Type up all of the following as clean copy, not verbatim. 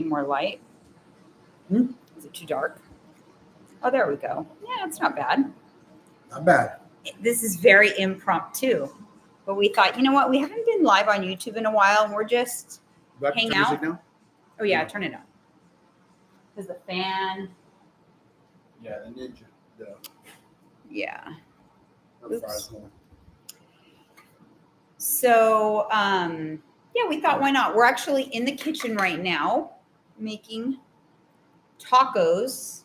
more light. Is it too dark? Oh, there we go. Yeah, it's not bad. Not bad. This is very impromptu. But we thought, you know what? We haven't been live on YouTube in a while, and we're just hang out. Now? Oh, yeah, turn it on. Because the fan. Yeah, the Ninja. Yeah. Oops. So, yeah, we thought, why not? We're actually in the kitchen right now making tacos.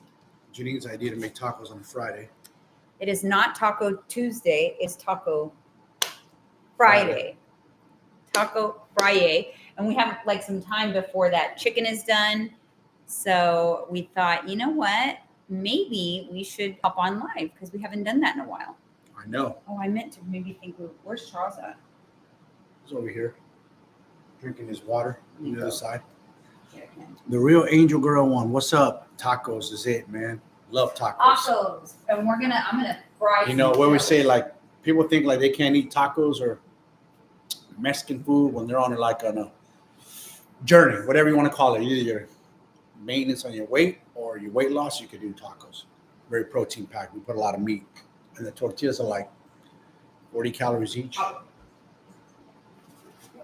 Jeanine's idea to make tacos on Friday. It is not Taco Tuesday. It's Taco Friday. Taco Friday. And we have like some time before that chicken is done. So we thought, you know what? Maybe we should hop on live because we haven't done that in a while. I know. Oh, I meant to maybe think, where's Charles at? He's over here drinking his water on the other side. Yeah, the real Angel Girl one. What's up? Tacos is it, man. Love tacos. Tacos. And I'm gonna fry. You know, where we say like people think like they can't eat tacos or Mexican food when they're on a journey, whatever you want to call it. Either your maintenance on your weight or your weight loss, you could do tacos. Very protein packed. We put a lot of meat. And the tortillas are like 40 calories each. Look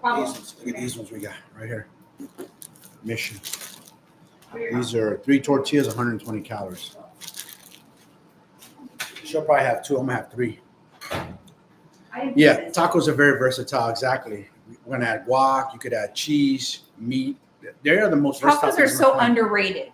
at these ones we got right here. Mission. These are 3 tortillas, 120 calories. She'll probably have 2. I'm gonna have 3. Yeah, tacos are very versatile. Exactly. We're gonna add guac. You could add cheese, meat. They are the most versatile. Tacos are so underrated.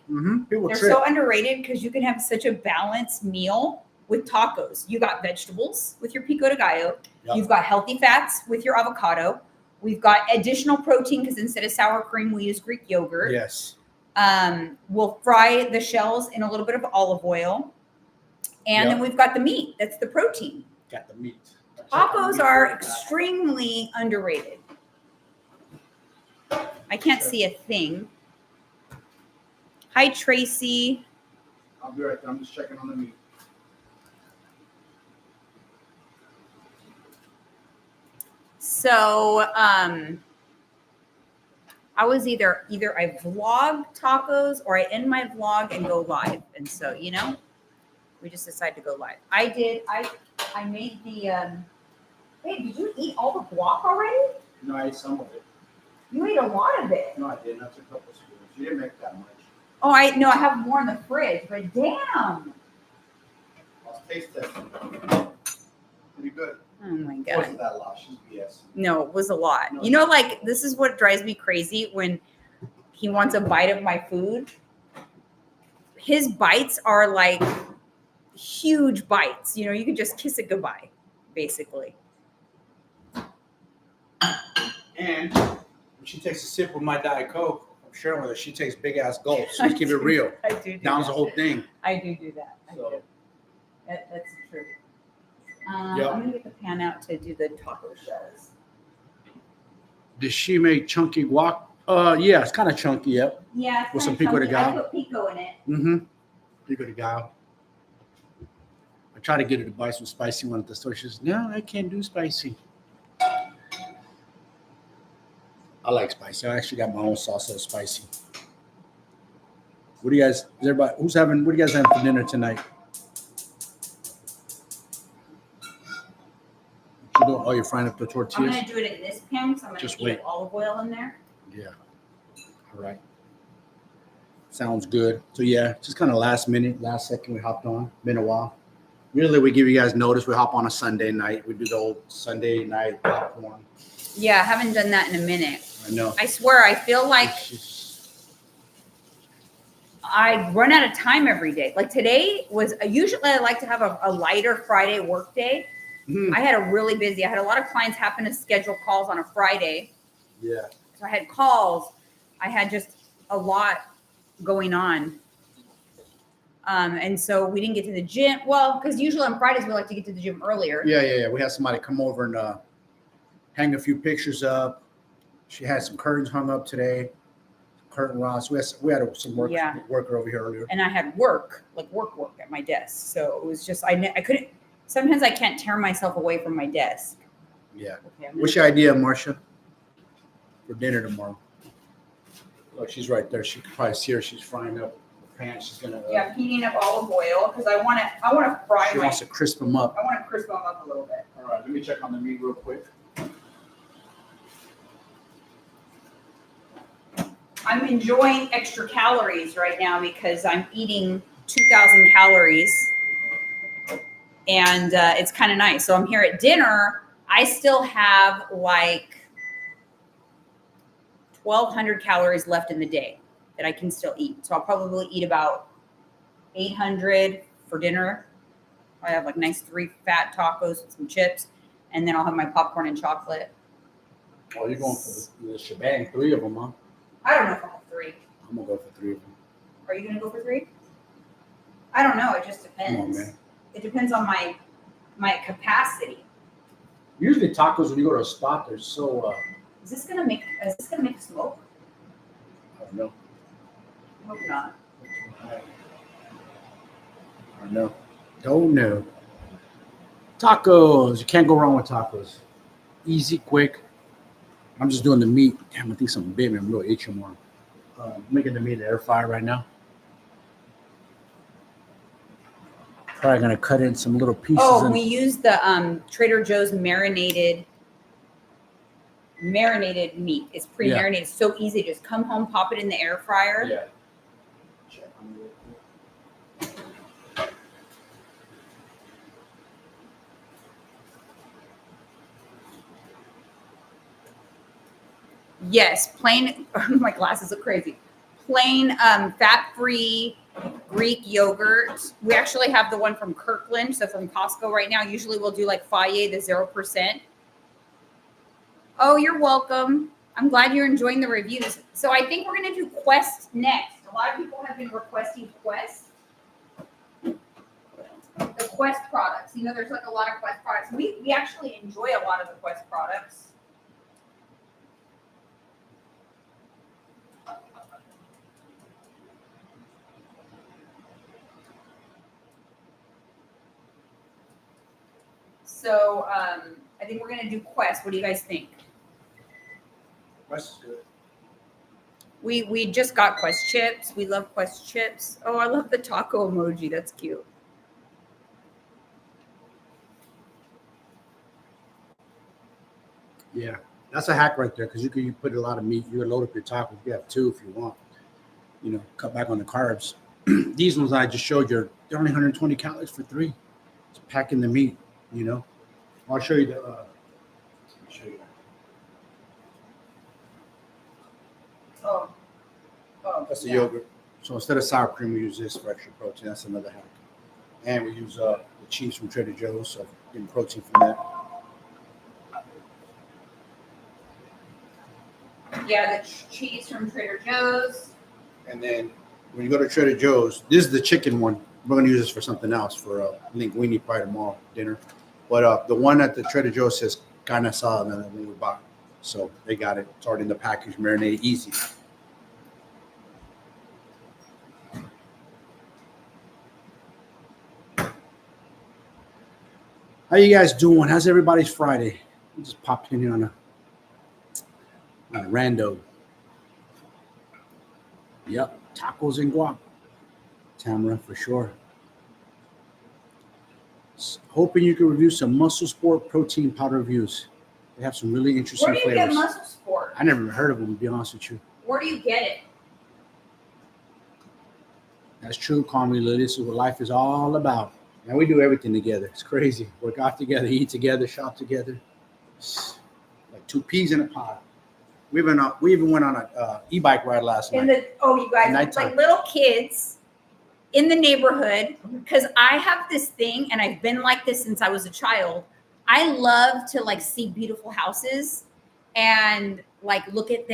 People They're so underrated because you can have such a balanced meal with tacos. You got vegetables with your pico de gallo. Yep. You've got healthy fats with your avocado. We've got additional protein because instead of sour cream, we use Greek yogurt. Yes. We'll fry the shells in a little bit of olive oil. And then we've got the meat. That's the protein. Got the meat. Tacos are extremely underrated. I can't see a thing. Hi, Tracy. I'll be right there. I'm just checking on the meat. So, I was either I vlog tacos or I end my vlog and go live. And so, you know, we just decided to go live. I made the, hey, did you eat all the guac already? No, I ate some of it. You ate a lot of it. No, I didn't. I took a couple spoons. You didn't make that much. Oh, I have more in the fridge, but damn. I'll taste testing. Pretty good. Oh my God. Wasn't that a lot? She's BS. No, it was a lot. No. You know, like, this is what drives me crazy when he wants a bite of my food. His bites are like huge bites. You know, you can just kiss it goodbye, basically. And when she takes a sip of my Diet Coke, I'm sharing with her, she takes big ass gulps. So keep it real. I do Downs that. the whole thing. I do that. So. That's the truth. Yep. I'm going to get the pan out to do the taco shells. Did she make chunky guac? Yeah, it's kind of chunky, yep. Yeah. It's With some kinda pico de chunky. I gallo. put pico in it. Mm-hmm. Pico de gallo. I tried to get her to buy some spicy one at the store. She says, no, I can't do spicy. I like spicy. I actually got my own sauce that's spicy. What do you guys, what do you guys having for dinner tonight? Oh, you're frying up the tortillas? I'm going to do it in this pan, so I'm going to get olive oil in there. Yeah. All right. Sounds good. So, yeah, just kind of last second we hopped on. Been a while. Usually we give you guys notice. We hop on a Sunday night. We do the old Sunday night popcorn. Yeah, I haven't done that in a minute. I know. I swear, I feel like I run out of time every day. Like today was, usually I like to have a lighter Friday work day. Mm-hmm. I had I had a lot of clients happen to schedule calls on a Friday. Yeah. So I had calls. I had just a lot going on. And so we didn't get to the gym. Well, because usually on Fridays we like to get to the gym earlier. Yeah. We had somebody come over and hang a few pictures up. She had some curtains hung up today. Curtain rods. We had some worker over here earlier. And I had work at my desk. So it was just, I couldn't, sometimes I can't tear myself away from my desk. Yeah. Okay, What's your idea, Marcia, for dinner tomorrow? Look, she's right there. She can probably see her. She's frying up the pan. She's gonna. Yeah, heating up olive oil because I want to fry. She wants to crisp them up. I want to crisp them up a little bit. All right, let me check on the meat real quick. I'm enjoying extra calories right now because I'm eating 2,000 calories, and it's kind of nice. So I'm here at dinner. I still have like 1,200 calories left in the day that I can still eat. So I'll probably eat about 800 for dinner. I have like nice 3 fat tacos with some chips, and then I'll have my popcorn and chocolate. Oh, you're going for the shebang, 3 of them, huh? I don't know if I'll have 3. I'm gonna go for 3 of them. Are you gonna go for 3? I don't know. It just depends. Come on, man. It depends on my capacity. Usually tacos, when you go to a spot, they're so. Is this gonna make smoke? I don't know. I hope not. I don't know. Don't know. Tacos. You can't go wrong with tacos. Easy, quick. I'm just doing the meat. Damn, I think something big, man. I'm really itching more. Making the meat in the air fryer right now. Probably gonna cut in some little pieces. Oh, we use the Trader Joe's marinated meat. It's pre-marinated. It's so easy. Just come home, pop it in the air fryer. Yeah. Yes, plain. My glasses look crazy. Plain, fat-free Greek yogurt. We actually have the one from Kirkland, so from Costco right now. Usually we'll do like Faye, the 0%. Oh, you're welcome. I'm glad you're enjoying the reviews. So I think we're gonna do Quest next. A lot of people have been requesting Quest. The Quest products. You know, there's like a lot of Quest products. We actually enjoy a lot of the Quest products. So I think we're gonna do Quest. What do you guys think? Quest is good. We just got Quest chips. We love Quest chips. Oh, I love the taco emoji. That's cute. Yeah, that's a hack right there because you put a lot of meat. You can load up your tacos. You have 2 if you want. You know, cut back on the carbs. These ones I just showed you, they're only 120 calories for 3. It's packing the meat. You know, I'll show you the. Let me show you. Oh, That's the yogurt. So instead of sour cream, we use this for extra protein. That's another hack. And we use the cheese from Trader Joe's, so getting protein from that. Yeah, the cheese from Trader Joe's. And then when you go to Trader Joe's, this is the chicken one. We're gonna use this for something else for linguine probably tomorrow dinner. But the one at the Trader Joe's says carne asada, and then we bought. So they got it. It's already in the package, marinated, easy. How you guys doing? How's everybody's Friday? We just popped in here on a rando. Yep, tacos and guac. Tamara, for sure. Hoping you can review some Muscle Sport protein powder reviews. They have some really interesting flavors. Where do you get Muscle Sport? I never even heard of them, to be honest with you. Where do you get it? That's true, Carmen. This is what life is all about. And we do everything together. It's crazy. Work out together, eat together, shop together. It's like 2 peas in a pod. We even went on a e-bike ride last night. You guys, like little kids in the neighborhood, because I have this thing, and I've been like this since I was a child. I love to like see beautiful houses and like look at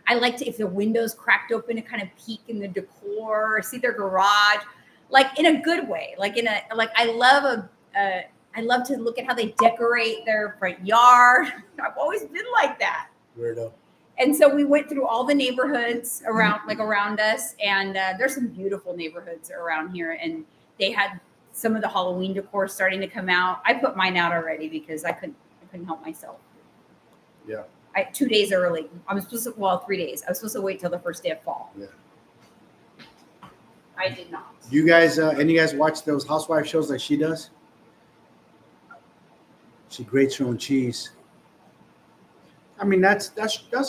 I like to, if the window's cracked open, to kind of peek in the decor, see their garage, like in a good way. I love to look at how they decorate their front yard. I've always been like that. Weirdo. And so we went through all the neighborhoods around us, and there's some beautiful neighborhoods around here. And they had some of the Halloween decor starting to come out. I put mine out already because I couldn't help myself. Yeah, 2 days early. I was supposed to, well, 3 days. I was supposed to wait till the first day of fall. Yeah. I did not. You guys, any of you guys watch those housewife shows like she does? She grates her own cheese. I mean, that's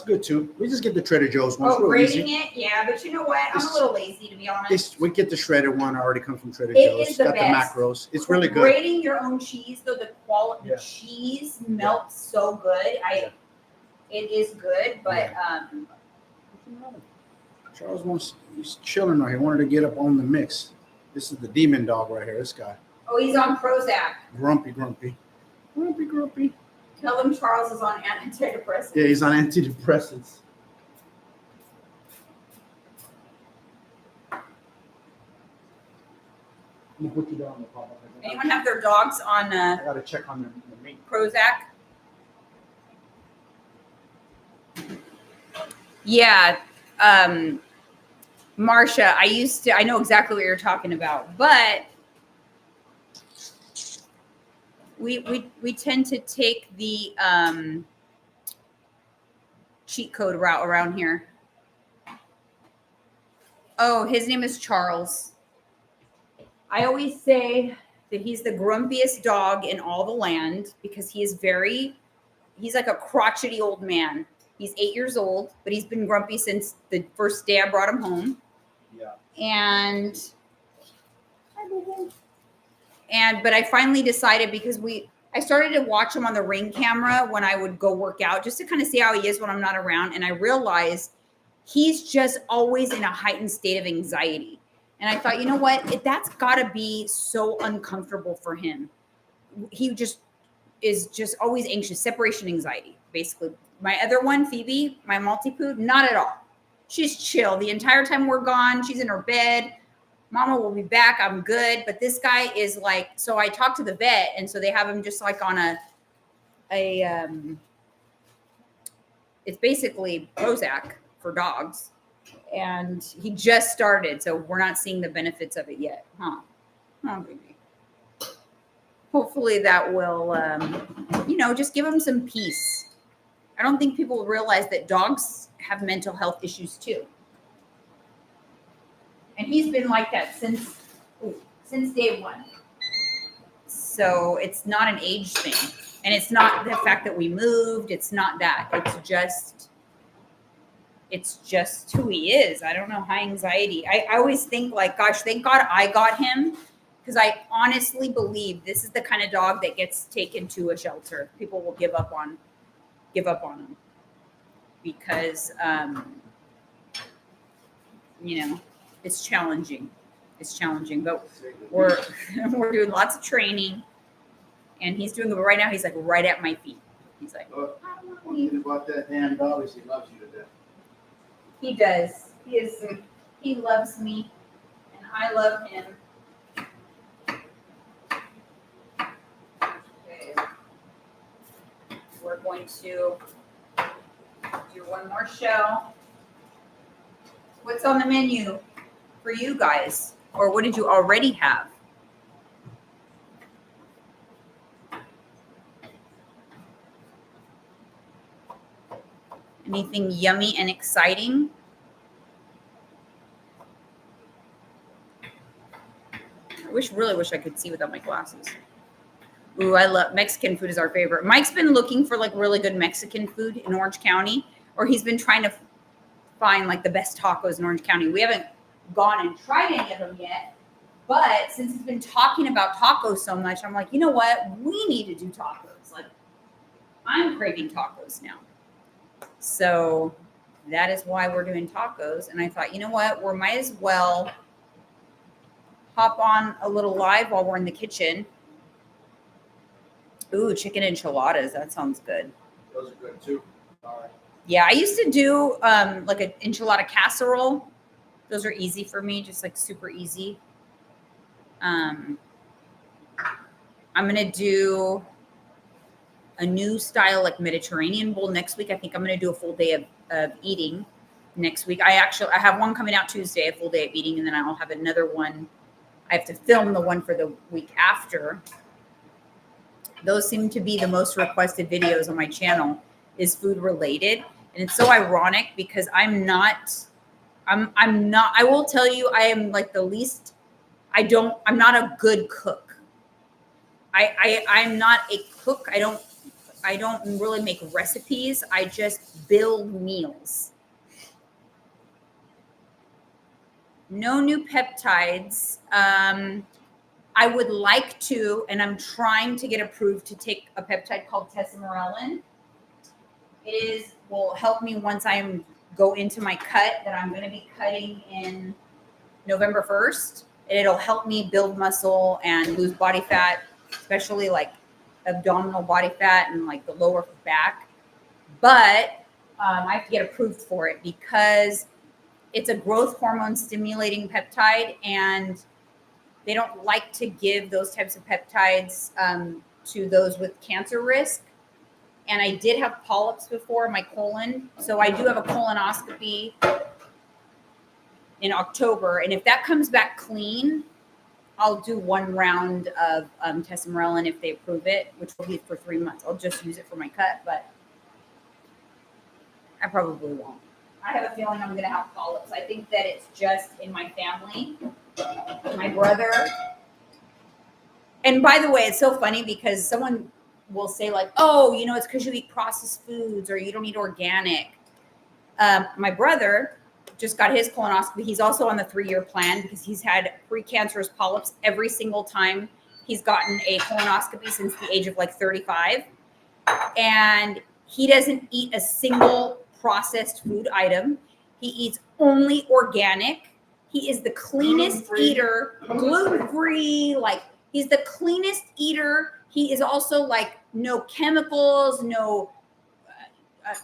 good too. We just get the Trader Joe's one. Oh, grating it? Yeah, but you know what? I'm a little lazy, to be honest. We get the shredded one. Already comes from Trader It Joe's. is the Got best. the macros. It's really good. Grating your own cheese, though, the quality Yeah. cheese melts so good. It is good, but Charles he's chilling right here. Wanted to get up on the mix. This is the demon dog right here. This guy. oh, he's on Prozac. Grumpy. Tell him Charles is on antidepressants. Yeah, he's on antidepressants. I'm gonna put you down on the pop-up. Anyone have their dogs on I gotta check on the meat. Prozac? Yeah. Marsha, I know exactly what you're talking about, but we tend to take the cheat code route around here. Oh, his name is Charles. I always say that he's the grumpiest dog in all the land because he's like a crotchety old man. He's 8 years old, but he's been grumpy since the first day I brought him home. Yeah. But I finally decided because I started to watch him on the Ring camera when I would go work out just to kind of see how he is when I'm not around. And I realized he's just always in a heightened state of anxiety. And I thought, you know what? That's got to be so uncomfortable for him. He just is just always anxious, separation anxiety, basically. My other one, Phoebe, my Maltipoo, not at all. She's chill. The entire time we're gone, she's in her bed. Mama will be back. I'm good. But this guy is like, so I talked to the vet, and so they have him just like on it's basically Prozac for dogs. And he just started, so we're not seeing the benefits of it yet. Huh? Oh, baby. Hopefully that will, just give him some peace. I don't think people realize that dogs have mental health issues too. And he's been like that since day one. So it's not an age thing. And it's not the fact that we moved. It's not that. It's just who he is. I don't know, high anxiety. I always think like, gosh, thank God I got him. Because I honestly believe this is the kind of dog that gets taken to a shelter. People will give up on him because it's challenging. But we're doing lots of training, and he's doing it right now. He's like right at my feet. He's like, one thing about that damn dog is he loves you to death. He does. He loves me, and I love him. Okay. We're going to do one more show. What's on the menu for you guys? Or what did you already have? Anything yummy and exciting? Really wish I could see without my glasses. Ooh, I love Mexican food is our favorite. Mike's been looking for like really good Mexican food in Orange County, or he's been trying to find like the best tacos in Orange County. We haven't gone and tried any of them yet, but since he's been talking about tacos so much, I'm like, you know what? We need to do tacos. Like, I'm craving tacos now. So that is why we're doing tacos. And I thought, you know what? We might as well hop on a little live while we're in the kitchen. Ooh, chicken enchiladas. That sounds good. Those are good too. All right. Yeah, I used to do like an enchilada casserole. Those are easy for me, just like super easy. I'm going to do a new style like Mediterranean bowl next week. I think I'm going to do a full day of eating next week. I have one coming out Tuesday, a full day of eating, and then I'll have another one. I have to film the one for the week after. Those seem to be the most requested videos on my channel. is food related. And it's so ironic because I'm not, I will tell you, I am like the least, I'm not a good cook. I'm not a cook. I don't really make recipes. I just build meals. No new peptides. I would like to, and I'm trying to get approved to take a peptide called tesamorelin. Will help me once I go into my cut that I'm going to be cutting in November 1st. It'll help me build muscle and lose body fat, especially like abdominal body fat and like the lower back. But I have to get approved for it because it's a growth hormone stimulating peptide, and they don't like to give those types of peptides to those with cancer risk. And I did have polyps before in my colon. So I do have a colonoscopy in October. And if that comes back clean, I'll do 1 round of tesamorelin if they approve it, which will be for 3 months. I'll just use it for my cut, but I probably won't. I have a feeling I'm going to have polyps. I think that it's just in my family. My brother. And by the way, it's so funny because someone will say like, oh, it's because you eat processed foods or you don't eat organic. My brother just got his colonoscopy. He's also on the 3-year plan because he's had precancerous polyps every single time he's gotten a colonoscopy since the age of like 35. And he doesn't eat a single processed food item. He eats only organic. He is the cleanest eater, gluten-free, like he's the cleanest eater. He is also like no chemicals, no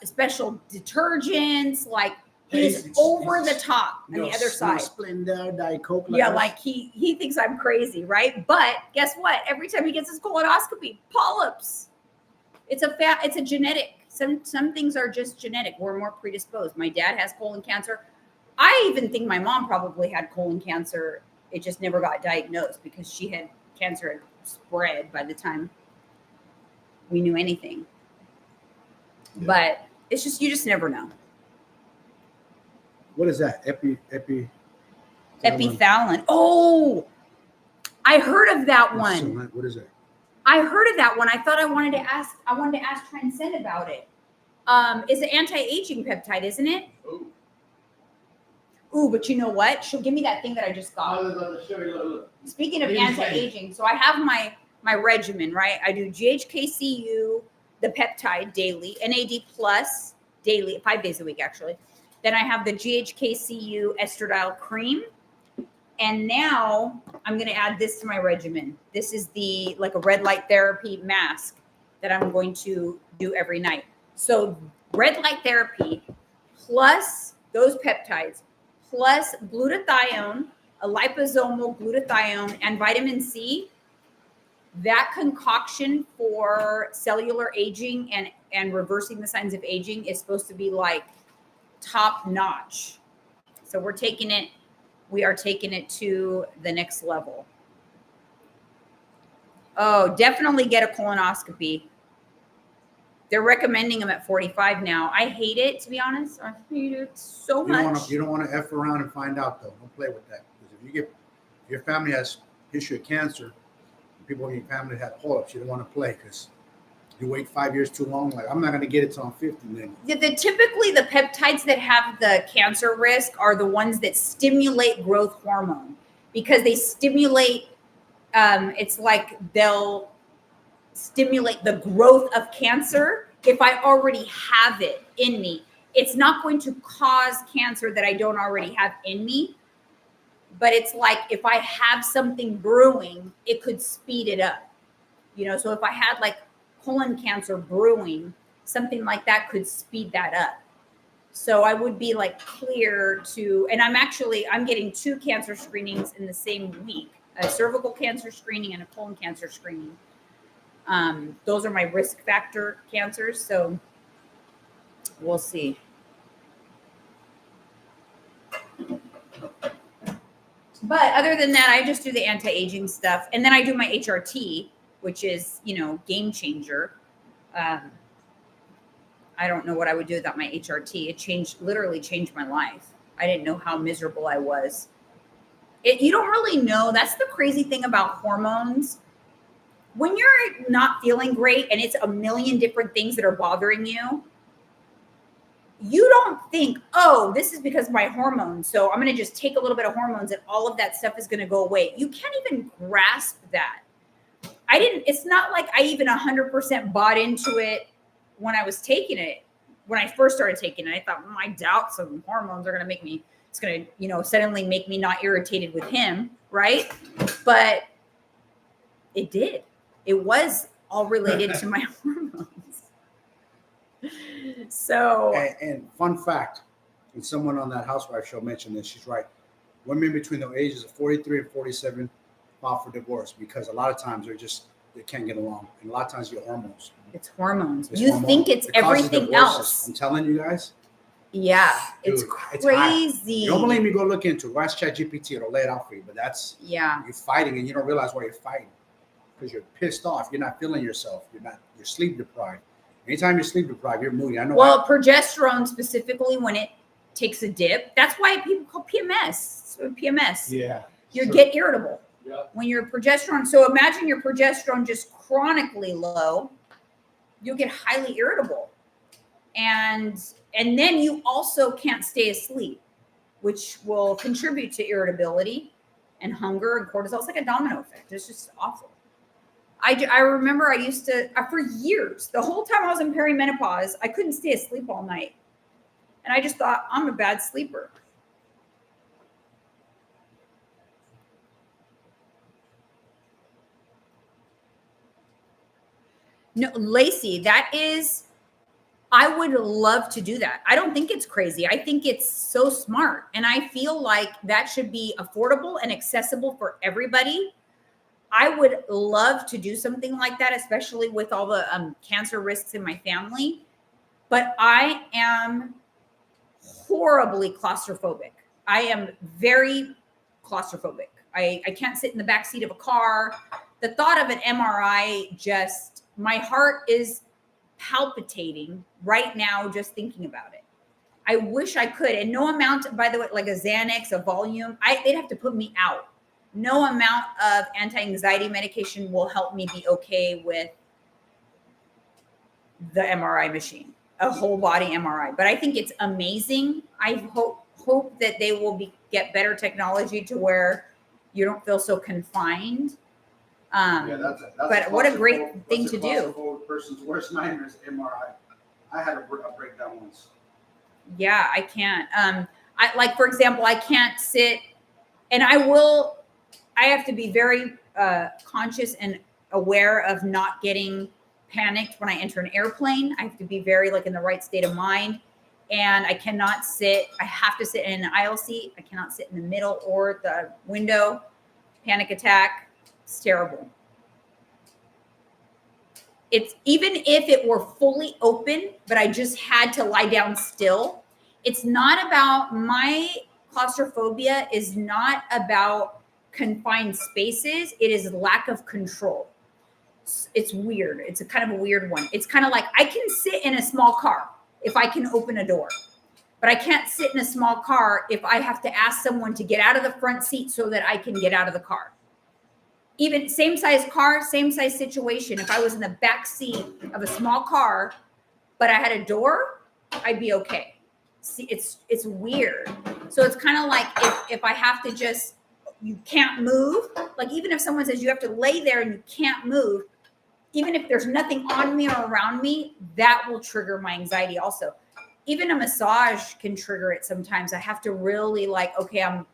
special detergents. Like he's over the top on the other side. Splenda, Diet Coke. Yeah, like he thinks I'm crazy, right? But guess what? Every time he gets his colonoscopy, polyps. It's a genetic. Some things are just genetic. We're more predisposed. My dad has colon cancer. I even think my mom probably had colon cancer. It just never got diagnosed because she had cancer had spread by the time we knew anything. Yeah. But it's just, you just never know. What is that? Epithalin. Oh, I heard of that one. What is it? I heard of that one. I thought I wanted to ask Transcend about it. It's an anti-aging peptide, isn't it? Ooh, but you know what? She'll give me that thing that I just got. Speaking of anti-aging, so I have my regimen, right? I do GHKCU, the peptide daily, NAD plus daily, 5 days a week actually. Then I have the GHKCU estradiol cream. And now I'm going to add this to my regimen. This is like a red light therapy mask that I'm going to do every night. So red light therapy plus those peptides plus glutathione, a liposomal glutathione, and vitamin C, that concoction for cellular aging and reversing the signs of aging is supposed to be like top notch. So we are taking it to the next level. Oh, definitely get a colonoscopy. They're recommending them at 45 now. I hate it, to be honest. I hate it so much. You don't want to F around and find out, though. Don't play with that. Because if your family has history of cancer, people in your family have polyps, you don't want to play because you wait 5 years too long. Like, I'm not going to get it till I'm 50. Then. Typically, the peptides that have the cancer risk are the ones that stimulate growth hormone because they stimulate, it's like they'll stimulate the growth of cancer. If I already have it in me, it's not going to cause cancer that I don't already have in me. But it's like if I have something brewing, it could speed it up. So if I had like colon cancer brewing, something like that could speed that up. So I would be like clear to, and I'm getting 2 cancer screenings in the same week, a cervical cancer screening and a colon cancer screening. Those are my risk factor cancers. So we'll see. But other than that, I just do the anti-aging stuff. And then I do my HRT, which is, game changer. I I don't know what I would do without my HRT. It literally changed my life. I didn't know how miserable I was. You don't really know. That's the crazy thing about hormones. When you're not feeling great and it's a million different things that are bothering you, you don't think, oh, this is because of my hormones. So I'm going to just take a little bit of hormones and all of that stuff is going to go away. You can't even grasp that. It's not like I even 100% bought into it when I was taking it. When I first started taking it, I thought, I doubt some hormones are going to make me, it's going to, suddenly make me not irritated with him. Right. But it did. It was all related to my hormones. So, and fun fact, and someone on that Housewife show mentioned this, she's right. Women between the ages of 43 and 47 file for divorce because a lot of times they can't get along. And a lot of times your hormones. It's hormones. It's you hormones. think it's everything else. I'm telling you guys. Yeah, dude, it's crazy. You don't believe me? Go look into it. Go ask ChatGPT. It'll lay it out for you. But you're fighting and you don't realize why you're fighting because you're pissed off. You're not feeling yourself. You're sleep deprived. Anytime you're sleep deprived, you're moody. I know. Well, progesterone specifically, when it takes a dip, that's why people call PMS. So PMS. Yeah. You get irritable. Yeah. When your progesterone. So imagine your progesterone just chronically low, you'll get highly irritable, and then you also can't stay asleep, which will contribute to irritability and hunger and cortisol. It's like a domino effect. It's just awful. I remember I used to, for years, the whole time I was in perimenopause, I couldn't stay asleep all night. And I just thought, I'm a bad sleeper. No, Lacey, I would love to do that. I don't think it's crazy. I think it's so smart. And I feel like that should be affordable and accessible for everybody. I would love to do something like that, especially with all the cancer risks in my family. But I am horribly claustrophobic. I am very claustrophobic. I can't sit in the back seat of a car. The thought of an MRI my heart is palpitating right now just thinking about it. I wish I could. And no amount, by the way, like a Xanax, a volume, they'd have to put me out. No amount of anti-anxiety medication will help me be okay with the MRI machine, a whole body MRI. But I think it's amazing. I hope that they will get better technology to where you don't feel so confined. That's but what a great thing to do. Person's worst nightmare is MRI. I had a breakdown once. Yeah, I can't. For example, I can't sit, and I have to be very conscious and aware of not getting panicked when I enter an airplane. I have to be very in the right state of mind. And I cannot sit. I have to sit in an aisle seat. I cannot sit in the middle or the window. Panic attack. It's terrible. It's even if it were fully open, but I just had to lie down still. It's not about my claustrophobia is not about confined spaces. It is lack of control. It's weird. It's a kind of a weird one. It's kind of like I can sit in a small car if I can open a door, but I can't sit in a small car if I have to ask someone to get out of the front seat so that I can get out of the car. Even same size car, same size situation. If I was in the back seat of a small car, but I had a door, I'd be okay. See, it's weird. So it's kind of like if I have to you can't move. Like even if someone says you have to lay there and you can't move, even if there's nothing on me or around me, that will trigger my anxiety also. Even a massage can trigger it sometimes. I have to really okay, I'm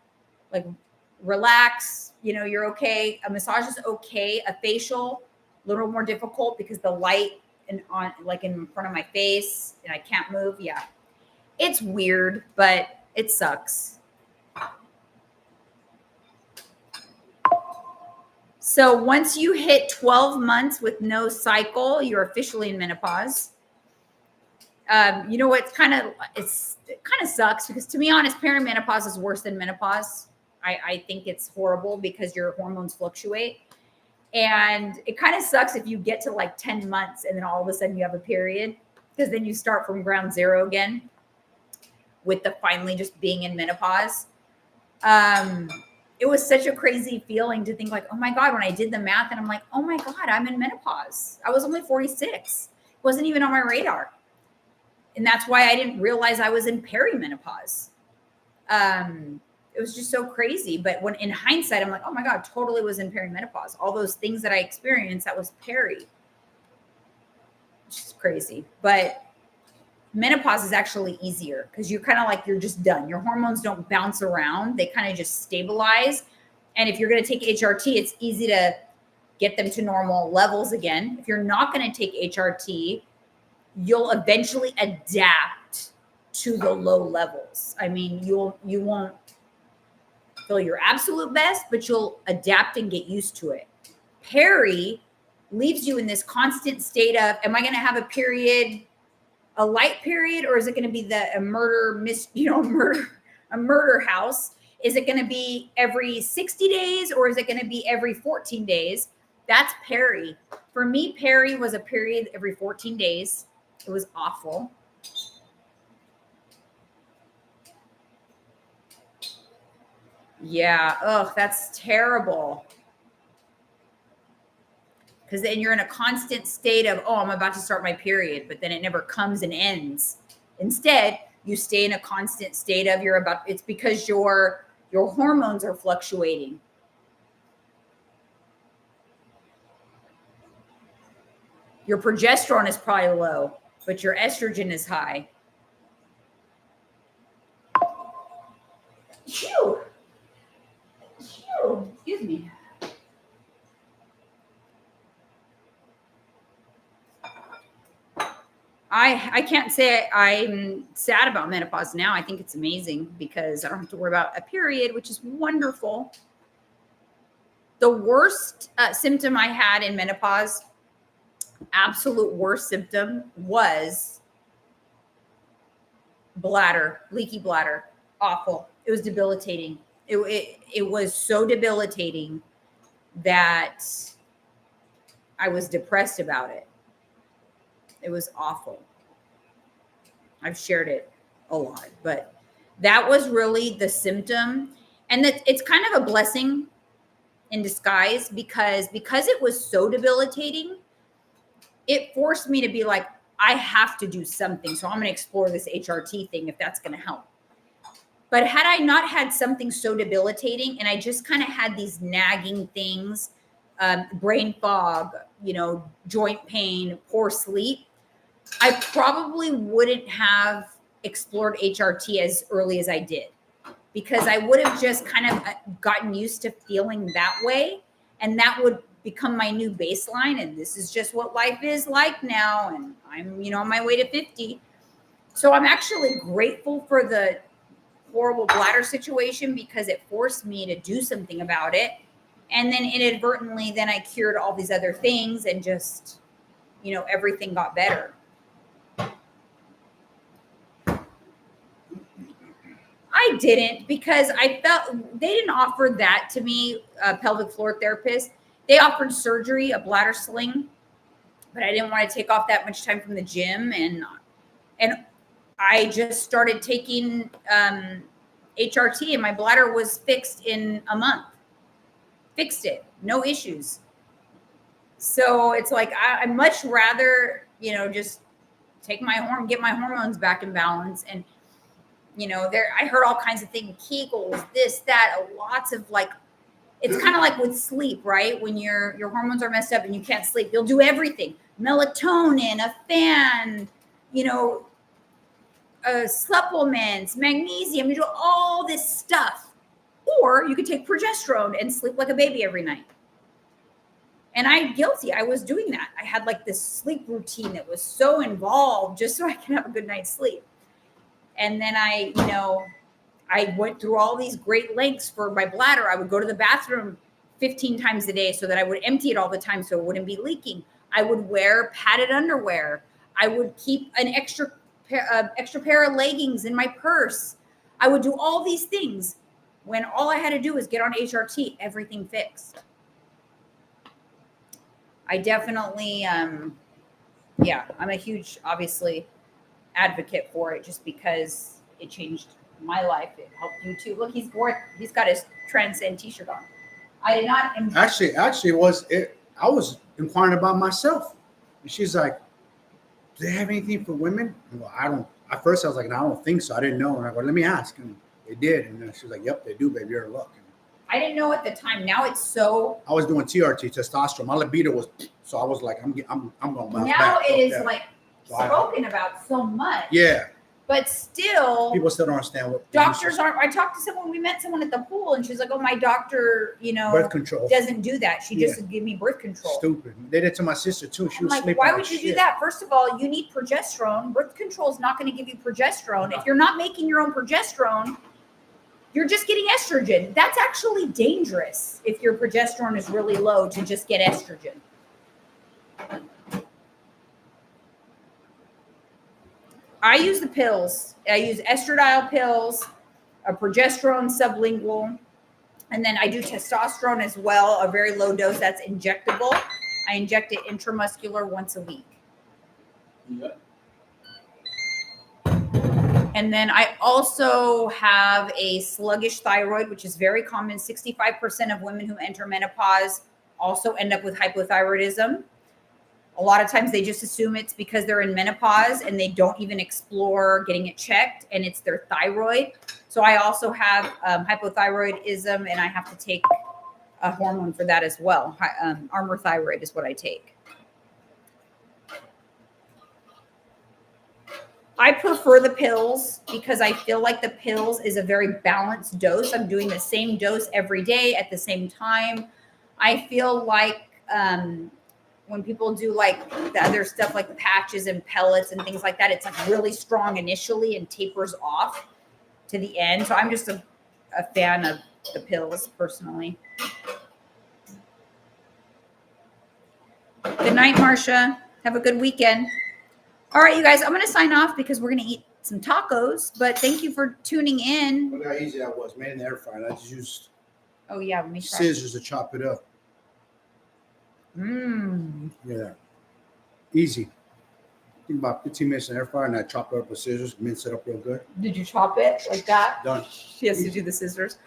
relax, you're okay. A massage is okay. A facial, a little more difficult because the light in front of my face and I can't move. Yeah. It's weird, but it sucks. So once you hit 12 months with no cycle, you're officially in menopause. It kind of sucks because, to be honest, perimenopause is worse than menopause. I think it's horrible because your hormones fluctuate. And it kind of sucks if you get to 10 months and then all of a sudden you have a period. because then you start from ground zero again with the finally just being in menopause. It was such a crazy feeling to think like, oh my God, when I did the math and I'm like, oh my God, I'm in menopause. I was only 46. It wasn't even on my radar. And that's why I didn't realize I was in perimenopause. It was just so crazy. But when in hindsight, I'm like, oh my God, totally was in perimenopause. All those things that I experienced, that was peri. Which is crazy. But menopause is actually easier because you're kind of like, you're just done. Your hormones don't bounce around. They kind of just stabilize. And if you're going to take HRT, it's easy to get them to normal levels again. If you're not going to take HRT, you'll eventually adapt to the low levels. I mean, you won't feel your absolute best, but you'll adapt and get used to it. Peri leaves you in this constant state of, am I going to have a period, a light period, or is it going to be a murder house? Is it going to be every 60 days or is it going to be every 14 days? That's peri. For me, peri was a period every 14 days. It was awful. Yeah. Ugh, that's terrible. Because then you're in a constant state of, oh, I'm about to start my period, but then it never comes and ends. Instead, you stay in a constant state of it's because your hormones are fluctuating. Your progesterone is probably low, but your estrogen is high. Phew. Excuse me. I can't say I'm sad about menopause now. I think it's amazing because I don't have to worry about a period, which is wonderful. The worst symptom I had in menopause, absolute worst symptom, was bladder, leaky bladder. Awful. It was debilitating. It was so debilitating that I was depressed about it. It was awful. I've shared it a lot, but that was really the symptom. And that it's kind of a blessing in disguise because it was so debilitating, it forced me to be like, I have to do something. So I'm going to explore this HRT thing if that's going to help. But had I not had something so debilitating and I just kind of had these nagging things, brain fog, joint pain, poor sleep, I probably wouldn't have explored HRT as early as I did because I would have just kind of gotten used to feeling that way. And that would become my new baseline. And this is just what life is like now. And I'm, on my way to 50. So I'm actually grateful for the horrible bladder situation because it forced me to do something about it. And then inadvertently, then I cured all these other things and just, everything got better. I didn't because I felt they didn't offer that to me, pelvic floor therapist. They offered surgery, a bladder sling, but I didn't want to take off that much time from the gym. And I just started taking HRT and my bladder was fixed in a month. Fixed it, no issues. So it's like, I much rather, just get my hormones back in balance. And I heard all kinds of things, Kegels, this, that, lots of it's kind of like with sleep, right? When your hormones are messed up and you can't sleep, you'll do everything. Melatonin, a fan, supplements, magnesium, you do all this stuff. Or you could take progesterone and sleep like a baby every night. And I'm guilty. I was doing that. I had this sleep routine that was so involved just so I can have a good night's sleep. And then I went through all these great lengths for my bladder. I would go to the bathroom 15 times a day so that I would empty it all the time so it wouldn't be leaking. I would wear padded underwear. I would keep an extra pair of leggings in my purse. I would do all these things when all I had to do was get on HRT, everything fixed. I definitely, yeah, I'm a huge, obviously, advocate for it just because it changed my life. It helped you too. Look, he's got his Transcend t-shirt on. I did not. Actually, it was it. I was inquiring about myself, and she's like, "Do they have anything for women?" I go, "I don't." At first, I was like, "No, I don't think so." I didn't know, and I go, "Let me ask." And they did, and then she was like, "Yep, they do, baby. You're in luck." I didn't know at the time. Now it's so. I was doing TRT, testosterone. My libido was, so I was like, I'm going to bounce Now back. it is like spoken about so much. Yeah. But still, people still don't understand what doctors aren't. I talked to someone. We met someone at the pool, and she's like, "Oh, my doctor, birth control doesn't do that. She just would give me birth control." Stupid. They did it to my sister too. She was like, sleeping. why would you do that? First of all, you need progesterone. Birth control is not going to give you progesterone. If you're not making your own progesterone, you're just getting estrogen. That's actually dangerous if your progesterone is really low to just get estrogen. I use the pills. I use estradiol pills, a progesterone sublingual, and then I do testosterone as well, a very low dose that's injectable. I inject it intramuscular once a week. Yep. And then I also have a sluggish thyroid, which is very common. 65% of women who enter menopause also end up with hypothyroidism. A lot of times they just assume it's because they're in menopause and they don't even explore getting it checked, and it's their thyroid. So I also have hypothyroidism, and I have to take a hormone for that as well. Armor thyroid is what I take. I prefer the pills because I feel like the pills is a very balanced dose. I'm doing the same dose every day at the same time. I feel like when people do like the other stuff, like the patches and pellets and things like that, it's like really strong initially and tapers off to the end. So I'm just a fan of the pills personally. Good night, Marcia. Have a good weekend. All right, you guys, I'm going to sign off because we're going to eat some tacos, but thank you for tuning in. Look how easy that was. Made in the air fryer. I just used Scissors to chop it up. Yeah. Easy. I think about 15 minutes in the air fryer, and I chopped it up with scissors, mince it up real good. Did you chop it like that? Done. She has to do the scissors.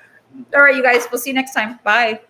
All right, you guys, we'll see you next time. Bye.